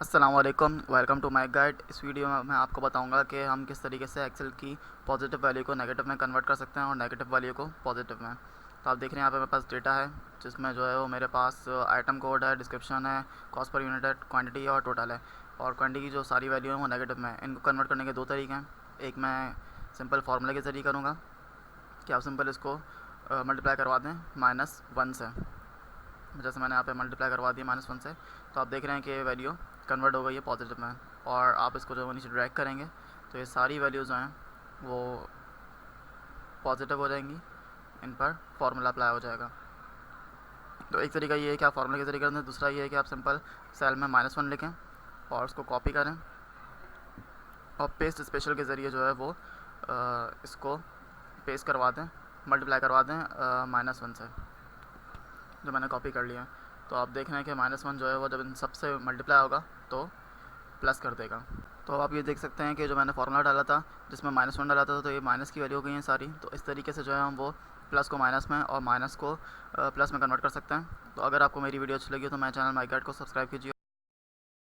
अस्सलाम वालेकुम, welcome to my guide. इस वीडियो में मैं आपको बताऊंगा कि हम किस तरीके से एक्सेल की पॉजिटिव वैल्यू को नेगेटिव में कन्वर्ट कर सकते हैं और नेगेटिव वैल्यू को पॉजिटिव में। तो आप देख रहे हैं यहाँ पे मेरे पास डेटा है, जिसमें जो है वो मेरे पास आइटम कोड है, डिस्क्रिप्शन है, कॉस्ट पर यूनिट है, क्वांटिटी है और टोटल है। और क्वांटिटी की जो सारी वैल्यू है वो नेगेटिव में है। इनको कन्वर्ट करने के दो तरीके हैं। एक मैं सिंपल फार्मूले के ज़रिए करूँगा कि आप सिंपल इसको मल्टीप्लाई करवा दें -1 से। जैसे मैंने यहाँ पे मल्टीप्लाई करवा दिया -1 से, तो आप देख रहे हैं कि वैल्यू कन्वर्ट हो गई है पॉजिटिव में। और आप इसको जो नीचे ड्रैग करेंगे तो ये सारी वैल्यूज़ जो हैं वो पॉजिटिव हो जाएंगी, इन पर फार्मूला अप्लाई हो जाएगा। तो एक तरीका ये है कि आप फार्मूला के ज़रिए करें, दूसरा ये है कि आप सिंपल सेल में -1 लिखें और उसको कॉपी करें और पेस्ट स्पेशल के ज़रिए जो है वो इसको पेस्ट करवा दें, मल्टीप्लाई करवा दें -1 से, जो मैंने कॉपी कर लिया है। तो आप देख रहे हैं कि -1 जो है वो जब इन सब से मल्टीप्लाई होगा तो प्लस कर देगा। तो आप ये देख सकते हैं कि जो मैंने फार्मूला डाला था जिसमें -1 डाला था, तो ये माइनस की वैल्यू हो गई है सारी। तो इस तरीके से जो है हम वो प्लस को माइनस में और माइनस को प्लस में कन्वर्ट कर सकते हैं। तो अगर आपको मेरी वीडियो अच्छी लगी हो तो मेरे चैनल माई गाइड को सब्सक्राइब कीजिए।